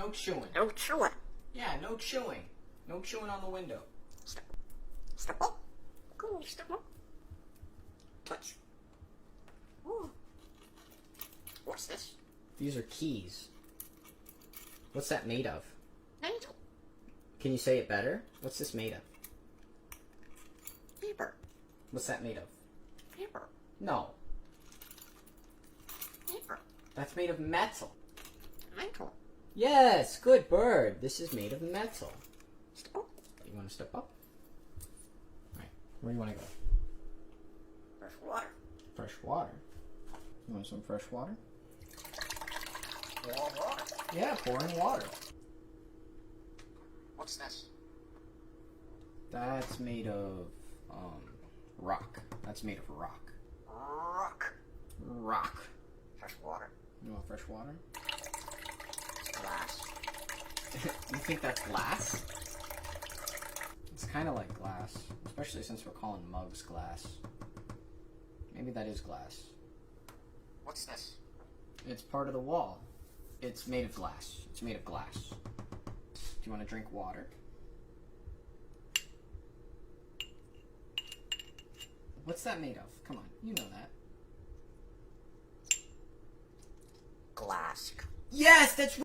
No chewing. No chewing. Yeah, no chewing. No chewing on the window. Step. Step up. Go, step up. Touch. Ooh. What's this? These are keys. What's that made of? Angel. Can you say it better? What's this made of? Paper. What's that made of? Paper. No. Paper. That's made of metal. Metal. Yes, good bird. This is made of metal. Step up. You want to step up? Alright, where do you want to go? Fresh water. Fresh water. You want some fresh water? Warm water. Yeah, pour in water. What's this? That's made of, rock. That's made of rock. Rock. Rock. Fresh water. You want fresh water? Glass. You think that's glass? It's kind of like glass, especially since we're calling mugs glass. Maybe that is glass. What's this? It's part of the wall. It's made of glass. It's made of glass. Do you want to drink water? What's that made of? Come on, you know that. Glass. Yes, that's